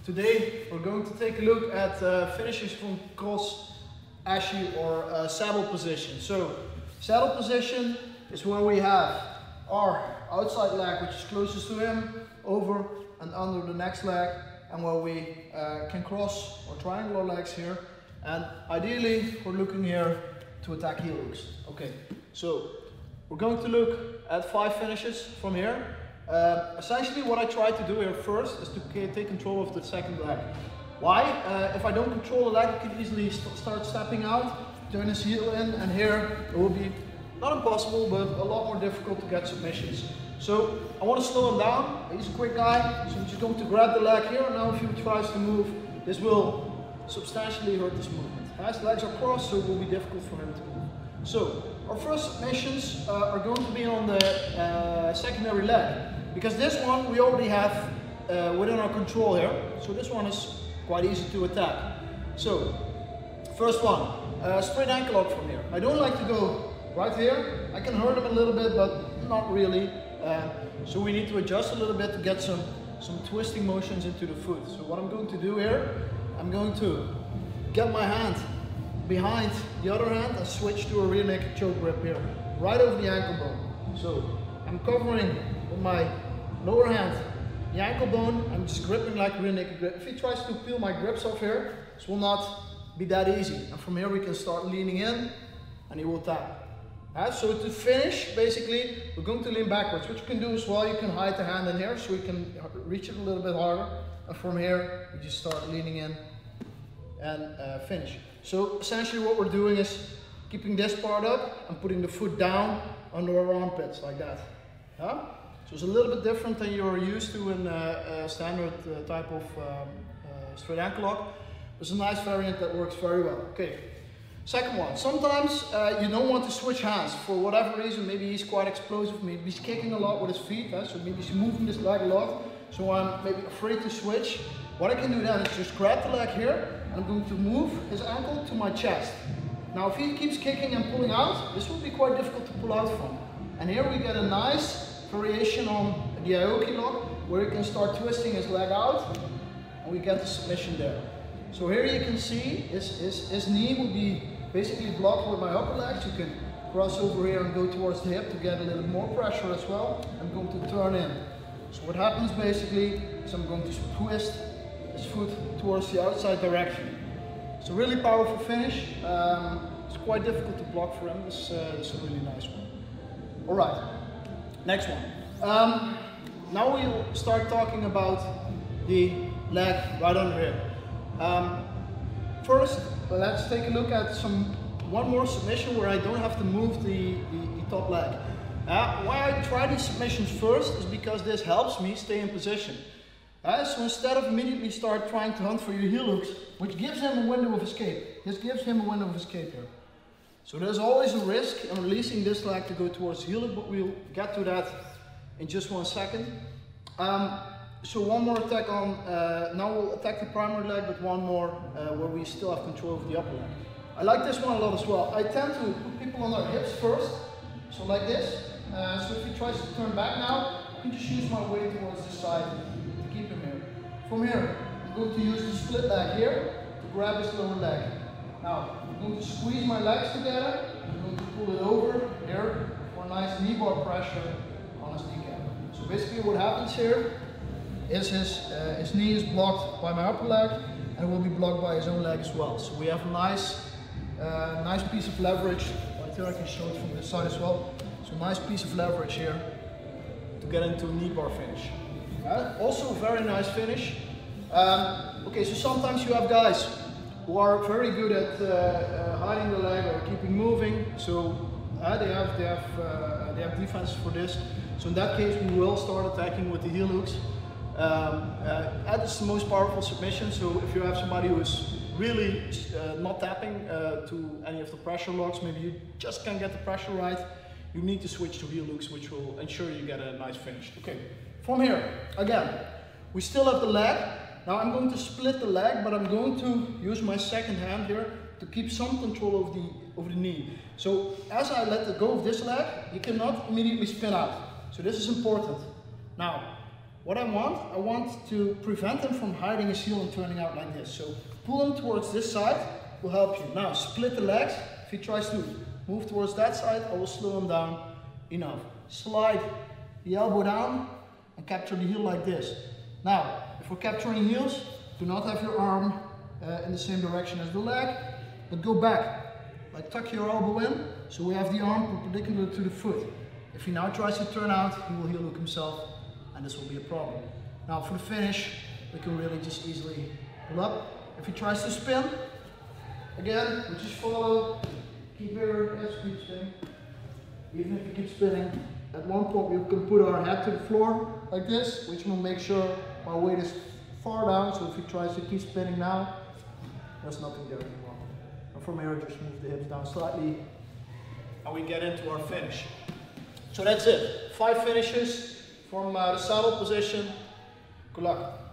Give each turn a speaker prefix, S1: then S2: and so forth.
S1: Today we're going to take a look at finishes from cross, Ashi or saddle position. So saddle position is where we have our outside leg, which is closest to him, over and under the next leg, and where we can cross our triangular legs here. And ideally we're looking here to attack heel hooks. Okay, so we're going to look at 5 finishes from here. Essentially what I try to do here first is to take control of the second leg. Why? If I don't control the leg, I can easily start stepping out, turn his heel in, and here it will be not impossible, but a lot more difficult to get submissions. So I want to slow him down. He's a quick guy, so I'm just going to grab the leg here. Now if he tries to move, this will substantially hurt this movement. His legs are crossed, so it will be difficult for him to move. So our first submissions are going to be on the secondary leg, because this one we already have within our control here. So this one is quite easy to attack. So first one, straight ankle lock from here. I don't like to go right here. I can hurt him a little bit, but not really. So we need to adjust a little bit to get some twisting motions into the foot. So what I'm going to do here, I'm going to get my hand behind the other hand and switch to a rear naked choke grip here, right over the ankle bone. So I'm covering with my lower hand the ankle bone. I'm just gripping like rear naked grip. If he tries to peel my grips off here, this will not be that easy. And from here we can start leaning in and he will tap. So to finish, basically, we're going to lean backwards. What you can do as well, you can hide the hand in here so you can reach it a little bit harder. And from here, you just start leaning in and finish. So essentially what we're doing is keeping this part up and putting the foot down under our armpits like that. So it's a little bit different than you're used to in a standard type of straight ankle lock. It's a nice variant that works very well. Okay. Second one, sometimes you don't want to switch hands for whatever reason. Maybe he's quite explosive, maybe he's kicking a lot with his feet, so maybe he's moving this leg a lot, so I'm maybe afraid to switch. What I can do then is just grab the leg here, and I'm going to move his ankle to my chest. Now if he keeps kicking and pulling out, this will be quite difficult to pull out from. And here we get a nice variation on the Aoki lock, where he can start twisting his leg out, and we get the submission there. So here you can see his knee will be basically blocked with my upper legs. You can cross over here and go towards the hip to get a little more pressure as well. I'm going to turn in. So what happens basically is I'm going to twist his foot towards the outside direction. It's a really powerful finish. It's quite difficult to block for him. This is a really nice one. All right, next one. Now we'll start talking about the leg right under here. First, let's take a look at one more submission where I don't have to move the top leg. Why I try these submissions first is because this helps me stay in position. So instead of immediately start trying to hunt for your heel hooks, which gives him a window of escape. This gives him a window of escape here. So there's always a risk in releasing this leg to go towards the heel hook, but we'll get to that in just 1 second. So one more attack on, now we'll attack the primary leg, but one more where we still have control of the upper leg. I like this one a lot as well. I tend to put people on their hips first, so like this. So if he tries to turn back now, I can just use my weight towards the side to keep him here. From here, I'm going to use the split leg here to grab his lower leg. Now, I'm going to squeeze my legs together. I'm going to pull it over here for a nice kneebar pressure on his kneecap. So basically what happens here is his knee is blocked by my upper leg, and it will be blocked by his own leg as well. So we have a nice piece of leverage. Right here I can show it from this side as well. So nice piece of leverage here to get into a knee bar finish. Also a very nice finish. Okay, so sometimes you have guys who are very good at hiding the leg or keeping moving. So they have defense for this. So in that case we will start attacking with the heel hooks. That is the most powerful submission. So if you have somebody who is really not tapping to any of the pressure locks, maybe you just can't get the pressure right, you need to switch to heel hooks, which will ensure you get a nice finish. Okay, from here, again, we still have the leg. Now I'm going to split the leg, but I'm going to use my second hand here to keep some control of the knee. So as I let go of this leg, you cannot immediately spin out. So this is important. Now, What I want to prevent him from hiding his heel and turning out like this. So pull him towards this side will help you. Now split the legs. If he tries to move towards that side, I will slow him down enough. Slide the elbow down and capture the heel like this. Now, if we're capturing heels, do not have your arm in the same direction as the leg, but go back. Like tuck your elbow in, so we have the arm perpendicular to the foot. If he now tries to turn out, he will heel hook himself, and this will be a problem. Now for the finish, we can really just easily pull up. If he tries to spin, again, we just follow, keep here, yes, keep spinning. Even if he keeps spinning, at one point we can put our head to the floor like this, which will make sure our weight is far down, so if he tries to keep spinning now, there's nothing there anymore. And from here, just move the hips down slightly, and we get into our finish. So that's it. 5 finishes from the saddle position. Good luck.